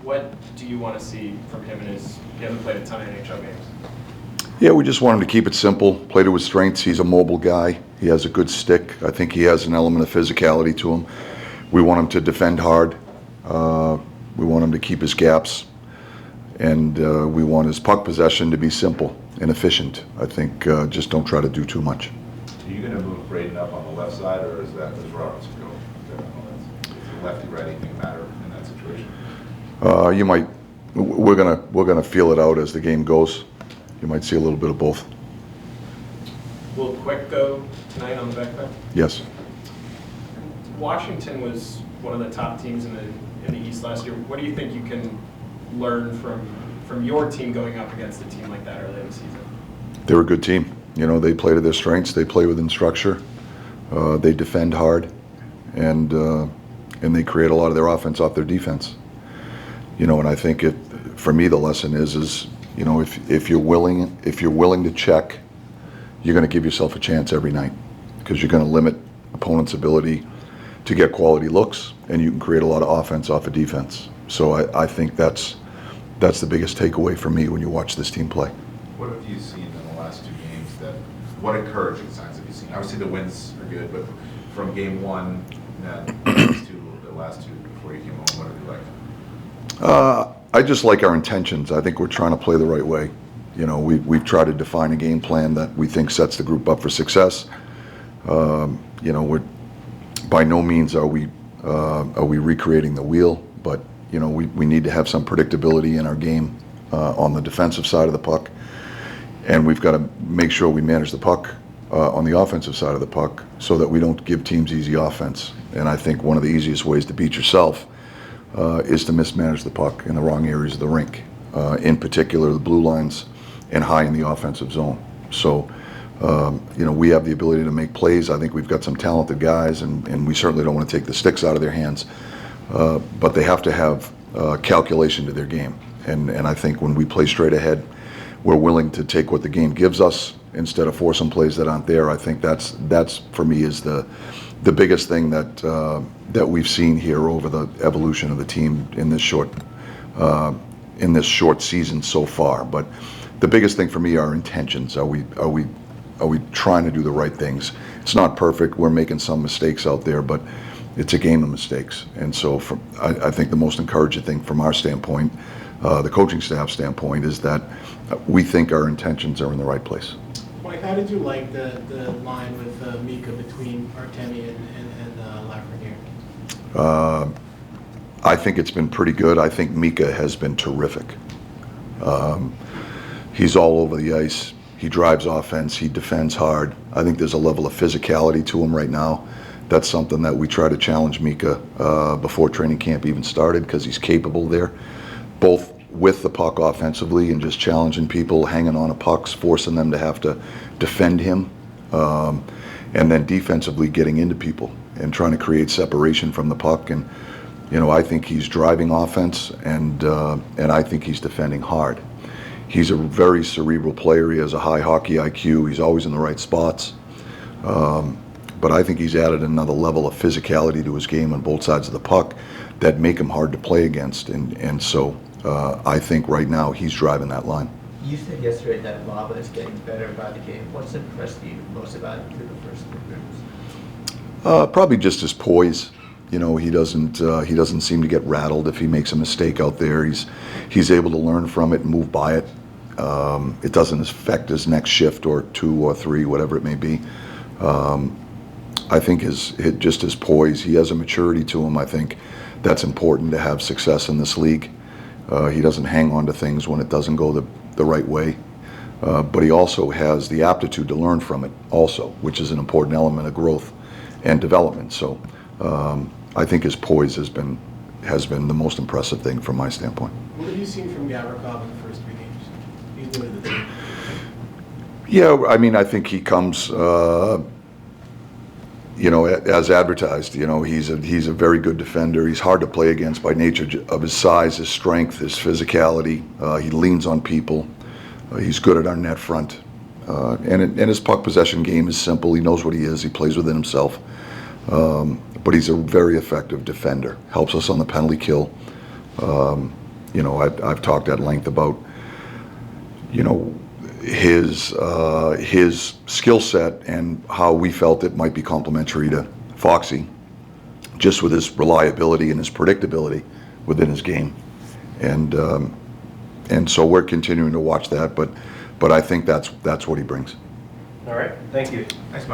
What do you want to see from him in his? He hasn't played a ton of NHL games. Yeah, we just want him to keep it simple, play to his strengths. He's a mobile guy. He has a good stick. I think he has an element of physicality to him. We want him to defend hard. We want him to keep his gaps. And we want his puck possession to be simple and efficient. I think just don't try to do too much. Are you going to move Braden up on the left side, or is that does Robertson go? Is the lefty-righty thing matter in that situation? You might. We're gonna feel it out as the game goes. You might see a little bit of both. Will Quick go tonight on the backpack? Yes. Washington was one of the top teams in the East last year. What do you think you can learn from your team going up against a team like that early in the season? They're a good team. You know, they play to their strengths. They play within structure. They defend hard, and they create a lot of their offense off their defense. You know, and I think for me the lesson is you know, if you're willing to check, you're going to give yourself a chance every night, because you're going to limit opponents' ability to get quality looks, and you can create a lot of offense off of defense. So I think that's the biggest takeaway for me when you watch this team play. What have you seen in the last two games what encouraging signs have you seen? Obviously the wins are good, but from game one and the last two before you came home, what have you liked? I just like our intentions. I think we're trying to play the right way. You know, we've tried to define a game plan that we think sets the group up for success. You know, by no means are we recreating the wheel, but you know, we need to have some predictability in our game on the defensive side of the puck, and we've got to make sure we manage the puck on the offensive side of the puck so that we don't give teams easy offense. And I think one of the easiest ways to beat yourself is to mismanage the puck in the wrong areas of the rink, in particular the blue lines and high in the offensive zone. So, you know, we have the ability to make plays. I think we've got some talented guys, and we certainly don't want to take the sticks out of their hands. But they have to have calculation to their game. And I think when we play straight ahead, we're willing to take what the game gives us instead of forcing plays that aren't there. I think that's for me is the biggest thing that we've seen here over the evolution of the team in this short season so far. But the biggest thing for me are intentions. Are we trying to do the right things? It's not perfect. We're making some mistakes out there, but it's a game of mistakes. And so I think the most encouraging thing from our standpoint, the coaching staff standpoint, is that we think our intentions are in the right place. Mike, how did you like the line with Mika between Artemi and Lafreniere? I think it's been pretty good. I think Mika has been terrific. He's all over the ice. He drives offense. He defends hard. I think there's a level of physicality to him right now. That's something that we try to challenge Mika before training camp even started, because he's capable there, both with the puck offensively and just challenging people, hanging on to pucks, forcing them to have to defend him, and then defensively getting into people and trying to create separation from the puck. And you know, I think he's driving offense, and I think he's defending hard. He's a very cerebral player. He has a high hockey IQ. He's always in the right spots. But I think he's added another level of physicality to his game on both sides of the puck that make him hard to play against. And so I think right now he's driving that line. You said yesterday that Lava is getting better by the game. What's impressed you most about him through the first 3 games? Probably just his poise. You know, he doesn't seem to get rattled if he makes a mistake out there. He's able to learn from it and move by it. It doesn't affect his next shift or 2 or 3, whatever it may be. I think just his poise. He has a maturity to him. I think that's important to have success in this league. He doesn't hang on to things when it doesn't go the right way. But he also has the aptitude to learn from it also, which is an important element of growth and development. So I think his poise has been the most impressive thing from my standpoint. What have you seen from Gavrikov in the first 3 games? He's new to the team. Yeah, I mean, I think he comes, you know, as advertised. You know, he's a very good defender. He's hard to play against by nature of his size, his strength, his physicality. He leans on people. He's good at our net front. And his puck possession game is simple. He knows what he is. He plays within himself. But he's a very effective defender. Helps us on the penalty kill. You know, I've talked at length about, you know, his skill set and how we felt it might be complementary to Foxy, just with his reliability and his predictability within his game. And so we're continuing to watch that, but I think that's what he brings. All right, thank you. Thanks, Mike.